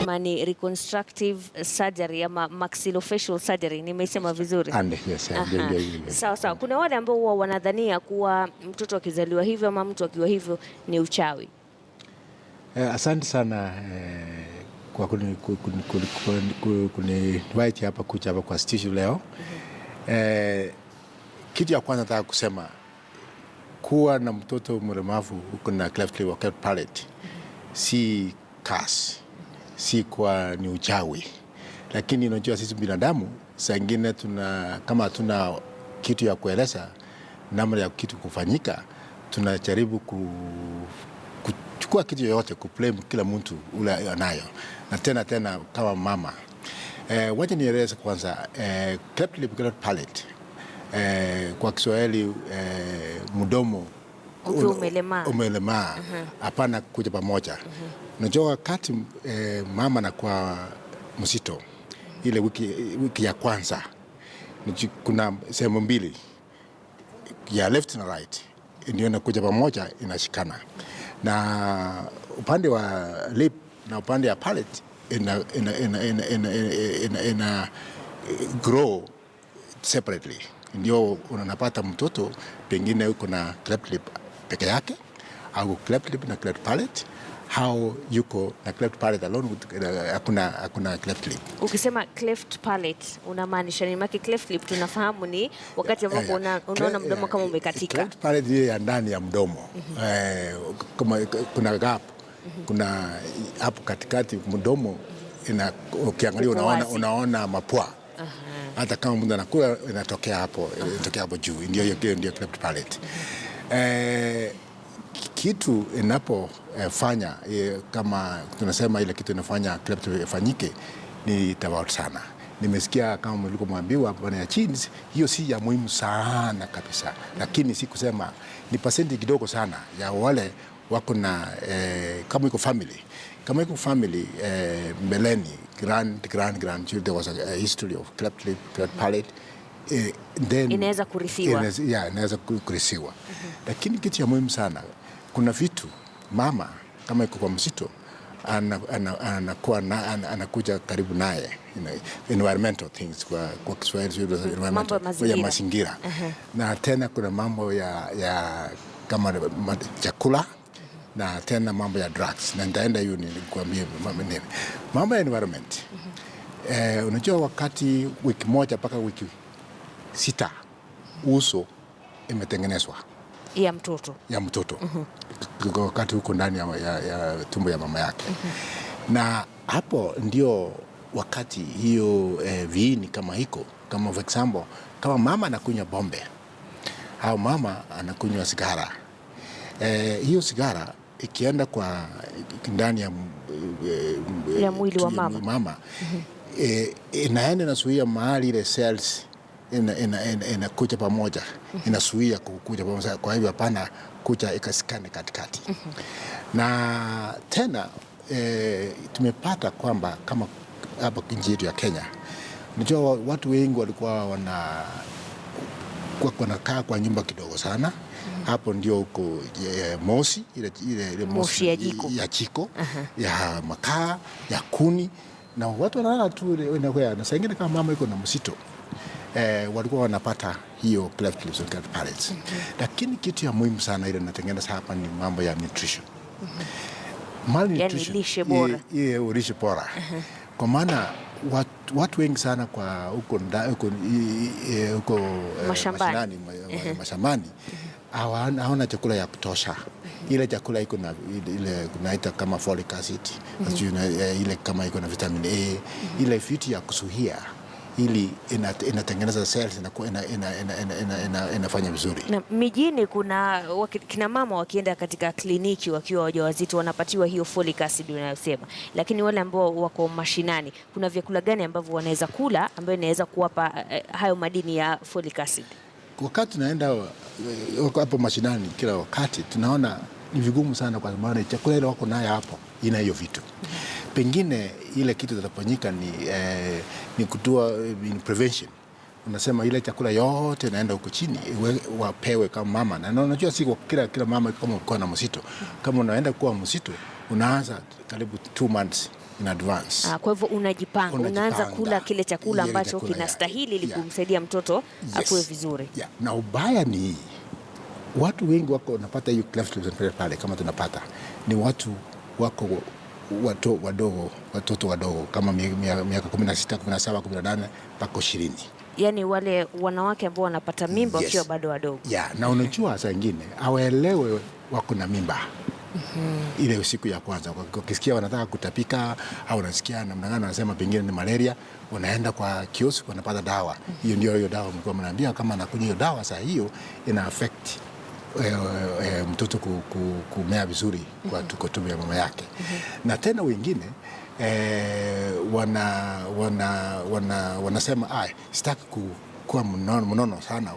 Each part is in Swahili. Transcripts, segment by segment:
Mani reconstructive surgery ama maxillofacial surgery, nimesema vizuri? Yes, sawa sawa. Kuna wale ambao huwa wanadhania kuwa mtoto akizaliwa hivyo ama mtu akiwa hivyo ni uchawi. Asante sana kwa kuniwait hapa kuja hapa kwa studio leo. Kitu ya kwanza nataka kusema kuwa na mtoto mlemavu uko na cleft lip or cleft palate si curse, si kwa ni uchawi, lakini unajua sisi binadamu saa ingine kama hatuna kitu ya kueleza namna ya kitu kufanyika, tunajaribu kuchukua kitu yoyote kublame kila mtu ule anayo, na tena kama mama. Wacha nieleze kwanza cleft lip cleft palate kwa Kiswahili mdomo umelemaa, hapana kuja pamoja. Unajua wakati mama anakuwa mzito ile wiki ya kwanza, kuna sehemu mbili ya left na right ndio inakuja pamoja, inashikana, na upande wa lip na upande wa palate ina grow separately. Ndio unapata mtoto pengine uko na cleft lip peke yake au cleft lip na cleft palate, how yuko na cleft palate alone, hakuna cleft lip. Ukisema cleft palate unamaanisha nini? Maana cleft lip tunafahamu ni wakati ambapo unaona mdomo kama umekatika. Cleft palate ni ya ndani ya mdomo. Kama kuna gap, kuna hapo katikati mdomo ukiangalia unaona mapua. Hata kama mtu anakula inatokea hapo juu, ndio cleft palate. Kitu inapofanya kama tunasema ile kitu inafanya cleft ifanyike ni tofauti sana. Nimesikia kama mlikomwambiwa bwana ya chini, hiyo si ya muhimu sana kabisa, lakini si kusema ni percent kidogo sana ya wale wako na kama iko family mbeleni grandchildren, there was a history of cleft lip cleft palate, then inaweza kurithiwa. Inaweza kurithiwa. Lakini kitu ya muhimu sana, kuna vitu mama kama iko kwa mzito anakuja karibu naye, environmental things kwa Kiswahili, environmental ya mazingira. Na tena kuna mambo ya kama chakula, na tena mambo ya drugs, na nitaenda hiyo nikuambie mambo ya environment. Unajua wakati wiki moja mpaka wiki 6 uso imetengenezwa ya mtoto wakati huko ndani ya tumbo ya mama yake. Na hapo ndio wakati hiyo viini kama hiko, kama for example, kama mama anakunywa pombe au mama anakunywa sigara, hiyo sigara ikienda kwa ndani ya mwili wa mama, inaenda inazuia mahali ile cells inakuja pamoja, inazuia kukuja pamoja. Kwa hivyo hapana kuja ikasikane katikati. Na tena tumepata kwamba kama hapa nchi yetu ya Kenya, unajua watu wengi walikuwa wanakaa kwa nyumba kidogo sana. Hapo ndio huko moshi ile moshi ya jiko, ya makaa, ya kuni, na watu wanalala tu na saa ingine kama mama iko na msito, walikuwa wanapata hiyo cleft lips and cleft palates. Lakini kitu ya muhimu sana ile natengeneza hapa ni mambo ya nutrition. Malnutrition, lishe bora. Lishe bora. Kwa maana watu wengi sana kwa huko mashambani hawana chakula ya kutosha. Ile chakula iko na ile kunaita kama folic acid, ile kama iko na vitamin A, ile vitu ya kuzuia ili inatengeneza cells inafanya vizuri. Na mijini kuna kina mama wakienda katika kliniki wakiwa wajawazito wanapatiwa hiyo folic acid unayosema, lakini wale ambao wako mashinani, kuna vyakula gani ambavyo wanaweza kula ambayo inaweza kuwapa hayo madini ya folic acid? Wakati tunaenda hapo mashinani, kila wakati tunaona ni vigumu sana, kwa maana chakula ile wako nayo hapo ina hiyo vitu. Pengine ile kitu kitafanyika ni kutoa prevention. Unasema ile chakula yote naenda huko chini wapewe kama mama. Na unajua si kila mama kama uko na msito. Kama unaenda kuwa msito, unaanza karibu 2 months in advance. Kwa hivyo unajipanga, unaanza kula kile chakula ambacho kinastahili ili kumsaidia mtoto akue vizuri. Na ubaya ni watu wengi wako wanapata hiyo cleft lip pale, kama tunapata ni watu wako watoto wadogo kama miaka 16, 17, 18 mpaka 20. Yani wale wanawake ambao wanapata mimba wakiwa bado wadogo. Na unajua saa nyingine hawaelewe wako na mimba. Ile siku ya kwanza ukisikia wanataka kutapika au unasikia namna gani wanasema pengine ni malaria, unaenda kwa kiosk unapata dawa. Hiyo ndio hiyo dawa mlikuwa mnaambia kama anakunywa hiyo dawa, saa hiyo ina affect mtoto kumea vizuri kwa tumbo ya mama yake. Na tena wengine wanasema sitaki kuwa mnono sana,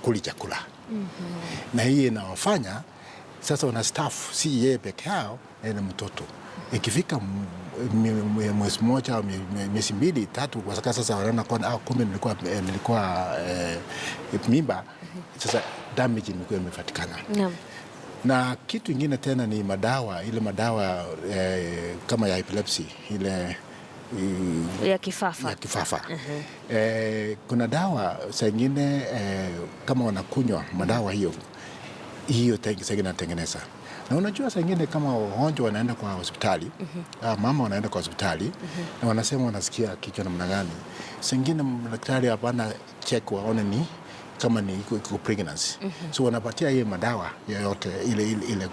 kuli chakula. Na hii inawafanya sasa wana staff, si yeye peke yao na mtoto. Ikifika mwezi mmoja au miezi 2, 3 kwa sasa wanaona kwa kumbe nilikuwa mimba. Sasa damage imekuwa imepatikana. Na kitu kingine tena ni madawa, ile madawa kama ya epilepsy, ile ya kifafa. Kuna dawa zingine kama wanakunywa madawa hiyo sasa inatengeneza. Na unajua saa nyingine kama wagonjwa wanaenda kwa hospitali, mama wanaenda kwa hospitali na wanasema wanasikia kichwa namna gani. Saa nyingine daktari hapana check waone ni kama ni pregnancy. So wanapatia hiyo madawa yoyote ile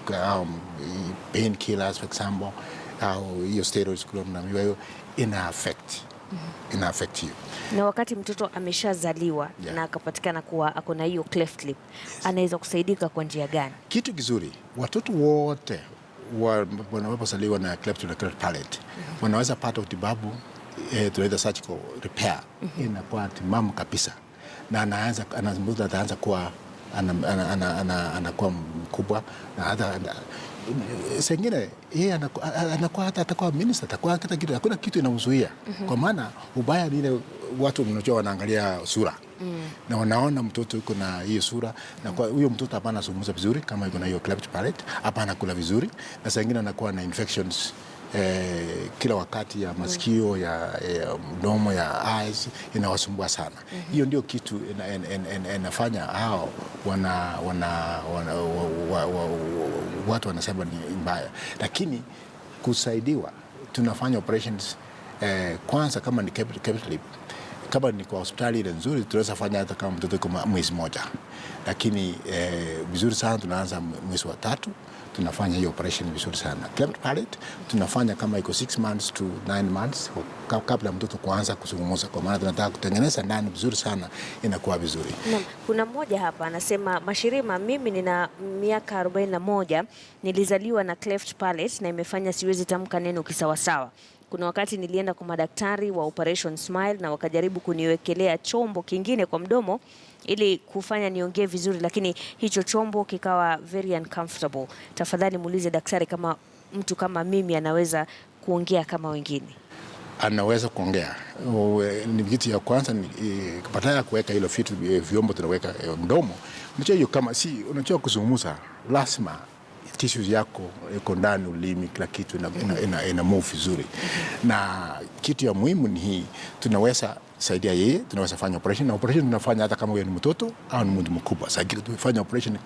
pain killers for example, au hiyo steroids na hiyo ina affect you. Na wakati mtoto ameshazaliwa na akapatikana kuwa ako na hiyo cleft lip, anaweza kusaidika kwa njia gani? Kitu kizuri, watoto wote wanapozaliwa na cleft palate wanaweza pata utibabu, tunaita surgical repair. Inakuwa timamu kabisa, na ataanza kuwa anakuwa mkubwa, na hata sengine yeye anakuwa hata atakuwa minister, atakuwa hata kitu, hakuna kitu inamzuia. Kwa maana ubaya ni ile watu mnajua wanaangalia sura na wanaona mtoto yuko na hiyo sura, na kwa huyo mtoto hapana zungumza vizuri kama yuko na hiyo cleft palate, hapana kula vizuri, na sengine anakuwa na infections kila wakati ya masikio, ya mdomo, ya eyes, inawasumbua sana. Hiyo ndio kitu inafanya hao watu wanasema ni mbaya. Lakini kusaidiwa, tunafanya operations kwanza kama ni cleft lip. Kama ni kwa hospitali ile nzuri tunaweza fanya hata kama mtoto yuko mwezi mmoja. Lakini vizuri sana tunaanza mwezi wa 3 tunafanya hiyo operation vizuri sana. Cleft palate tunafanya kama iko 6 months to 9 months kabla mtoto kuanza kuzungumza, kwa maana tunataka kutengeneza ndani vizuri sana, inakuwa vizuri. Kuna mmoja hapa anasema, Mashirima, mimi nina miaka 41, nilizaliwa na cleft palate na imefanya siwezi tamka neno kisawasawa. Kuna wakati nilienda kwa madaktari wa Operation Smile na wakajaribu kuniwekelea chombo kingine kwa mdomo ili kufanya niongee vizuri, lakini hicho chombo kikawa very uncomfortable. Tafadhali muulize daktari kama mtu kama mimi anaweza kuongea kama wengine. Anaweza kuongea. Ni kitu ya kwanza ni kupata kuweka hilo vyombo tunaweka mdomo. Unajua hiyo kama si unajua kuzungumza, lazima tissues yako iko ndani, ulimi, kila kitu ina move vizuri. Na kitu ya muhimu ni hii, tunaweza saidia yeye, tunaweza fanya operation, na operation tunafanya hata kama wewe ni mtoto au ni mtu mkubwa. Sasa tulifanya operation,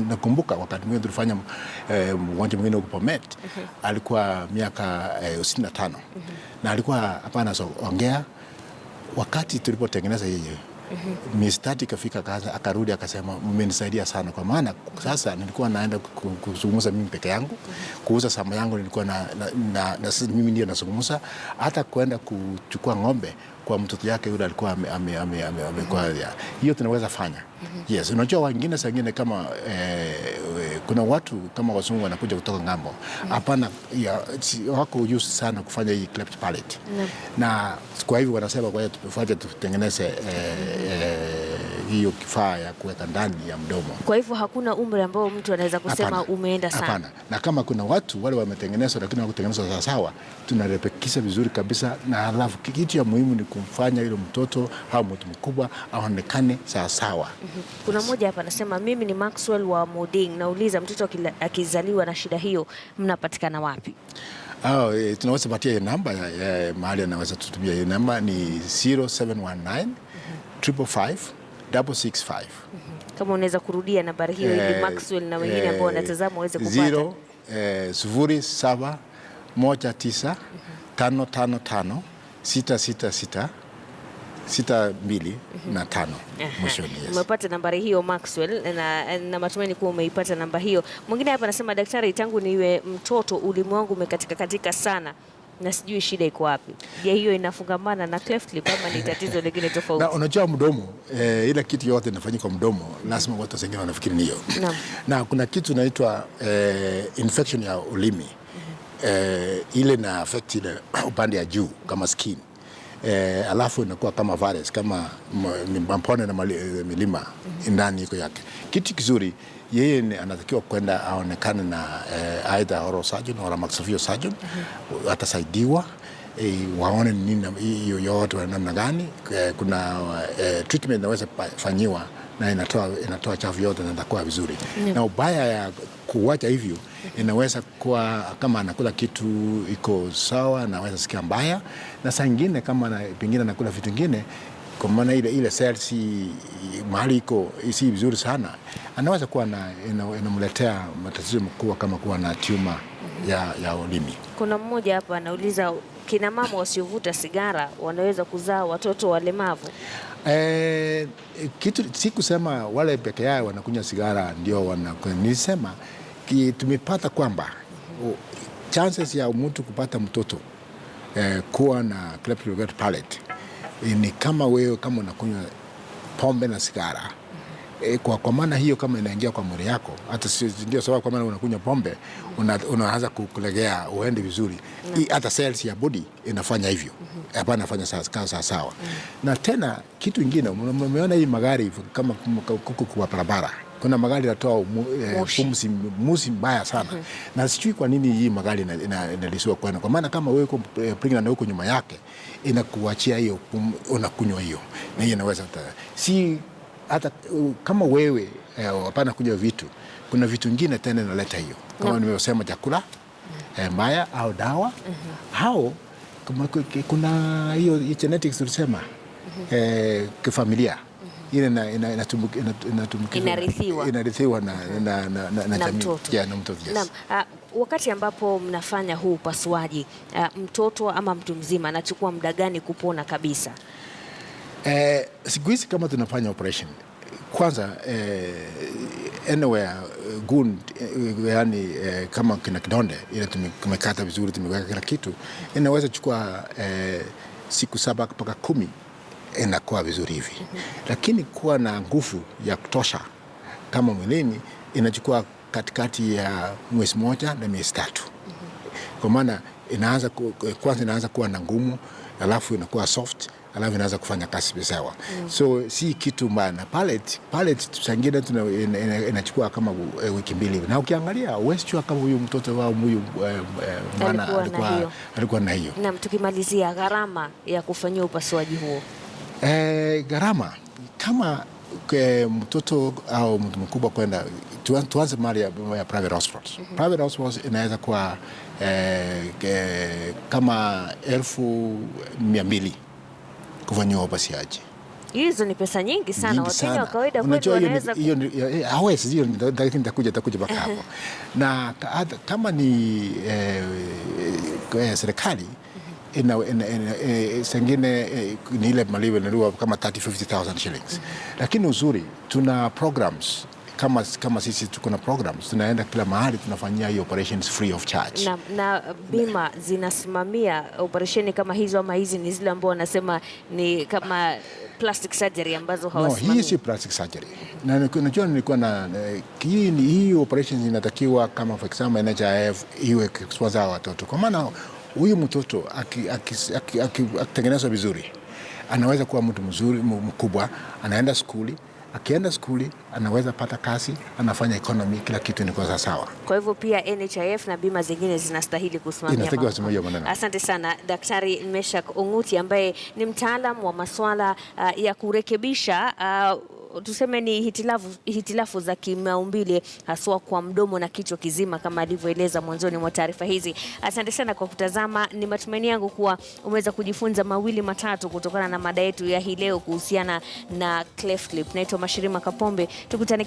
nakumbuka wakati mwingine tulifanya mgonjwa mwingine huko Bomet, alikuwa miaka 65 na alikuwa hapana ongea. Wakati tulipotengeneza yeye miezi 3 ikafika, akarudi akasema mmenisaidia sana, kwa maana sasa nilikuwa naenda kuzungumza mimi peke yangu, kuuza shamba yangu nilikuwa na mimi ndio nazungumza, hata kwenda kuchukua ng'ombe kwa mtoto yake yule alikuwa amekuwa. Hiyo tunaweza fanya. Yes, unajua wengine sangine kama kuna watu kama wazungu wanakuja kutoka ngambo, hapana wako used sana kufanya hii cleft palate. Na kwa hivyo wanasema kwa hiyo tufanye tutengeneze hiyo kifaa ya kuweka ndani ya mdomo. Kwa hivyo hakuna umri ambao mtu anaweza kusema umeenda sana. Hapana. Na kama kuna watu wale wametengenezwa lakini hawakutengenezwa sawa, tunarekebisha vizuri kabisa. Na alafu kitu ya muhimu ni kumfanya yule mtoto au mtu mkubwa aonekane sawa. Kuna mmoja hapa anasema, mimi ni Maxwell wa Moding, nauliza mtoto akizaliwa na shida hiyo mnapatikana wapi? Tunaweza patia hiyo namba mahali anaweza tutumia. Hiyo namba ni 0719 555 665. Kama unaweza kurudia nambari hiyo ili Maxwell na wengine ambao wanatazama waweze kupata. 0719 555 666 62 na 5 mwishoni. Umepata nambari hiyo Maxwell, na matumaini kuwa umeipata namba hiyo. Mwingine hapa anasema, daktari, tangu niwe mtoto ulimwengu umekatika sana na sijui shida iko wapi. Je, hiyo inafungamana na cleft lip ama ni tatizo lingine tofauti? Na unajua mdomo, ile kitu yote inafanyika mdomo, lazima watu wengine wanafikiri ni hiyo. Na kuna kitu inaitwa infection ya ulimi. Ile na affect ile upande ya juu kama skin. Alafu inakuwa kama virus, kama mpone na milima ndani iko yake. Kitu kizuri, yeye anatakiwa kwenda aonekane na either oral surgeon au maxillofacial surgeon. Atasaidiwa waone nini hiyo yote namna gani. Kuna treatment inaweza fanyiwa na inatoa chafu yote na itakuwa vizuri. Na ubaya ya kuacha hivyo, inaweza kuwa kama anakula kitu iko sawa, anaweza sikia mbaya, na saa nyingine kama pengine anakula vitu vingine, kwa maana ile cells mahali iko si vizuri sana, anaweza kuwa inamletea matatizo makubwa kama kuwa na tumor ya ulimi. Kuna mmoja hapa anauliza, kina mama wasiovuta sigara wanaweza kuzaa watoto walemavu? Kitu si kusema wale peke yao wanakunywa sigara ndio nilisema tumepata kwamba chances ya mtu kupata mtoto kuwa na cleft lip palate ni kama wewe kama unakunywa pombe na sigara. Kwa maana hiyo kama inaingia kwa mwili yako, hata ndio sababu kwa maana unakunywa pombe unaanza kulegea uende vizuri. Hata cells ya body inafanya hivyo. Hapa inafanya sawa. Na tena kitu kingine, umeona hii magari kama kuku kwa barabara. Kuna magari yanatoa musi mbaya sana. Na sijui kwa nini hii magari inalisiwa kwa maana kama wewe uko pregnant na uko nyuma yake, inakuachia hiyo unakunywa hiyo. Na hiyo inaweza si hata kama wewe hapana kunywa vitu, kuna vitu vingine tena inaleta hiyo. Kama nimesema chakula mbaya au dawa, au kuna hiyo genetics tulisema kifamilia. Ile inarithiwa na mtoto. Naam. Wakati ambapo mnafanya huu upasuaji, mtoto ama mtu mzima anachukua muda gani kupona kabisa? Siku hizi kama tunafanya operation, kwanza anywhere good, yani kama kina kidonde ile tumekata vizuri, tumeweka kila kitu, inaweza chukua siku 7 mpaka 10 inakuwa vizuri hivi. Lakini kuwa na nguvu ya kutosha kama mwilini inachukua katikati ya mwezi 1 na miezi 3. Kwa maana kwanza inaanza kuwa na ngumu, alafu inakuwa soft, alafu inaanza kufanya kazi sawa. So si kitu mbaya. Palate tusangine inachukua kama wiki 2. Na ukiangalia uwezi chua kama huyu mtoto wao huyu mwana alikuwa na hiyo. Na tukimalizia, gharama ya kufanyia upasuaji huo? Gharama kama mtoto au mtu mkubwa kwenda, tuanze mali ya private hospitals. Private hospitals inaweza kuwa kama 1200 kufanyia upasuaji. Hizo ni pesa nyingi sana. Wakenya wa kawaida kweli wanaweza hawezi, hiyo nitakuja mpaka hapo. Na kama ni serikali sengine ni ile malipo inaliwa kama 30,000-50,000 shillings. Lakini uzuri tuna programs kama sisi tuko na programs, tunaenda kila mahali tunafanyia hiyo operations free of charge. Na bima zinasimamia operesheni kama hizo, ama hizi ni zile ambao wanasema ni kama plastic surgery ambazo hawasimamii? Hii si plastic surgery. Na unajua nilikuwa na hii operations inatakiwa kama for example NHIF iwe sponsor wa watoto. Kwa maana huyu mtoto akitengenezwa vizuri anaweza kuwa mtu mzuri mkubwa, anaenda skuli. Akienda skuli anaweza pata kazi, anafanya economy, kila kitu ni kwa sawa. Kwa hivyo pia NHIF na bima zingine zinastahili kusimamia. Asante sana Daktari Meshack Ong'uti ambaye ni mtaalam wa masuala ya kurekebisha tuseme ni hitilafu za kimaumbile haswa kwa mdomo na kichwa kizima kama alivyoeleza mwanzoni mwa taarifa hizi. Asante sana kwa kutazama. Ni matumaini yangu kuwa umeweza kujifunza mawili matatu kutokana na mada yetu ya hii leo kuhusiana na cleft lip. Naitwa Mashirima Kapombe. Tukutane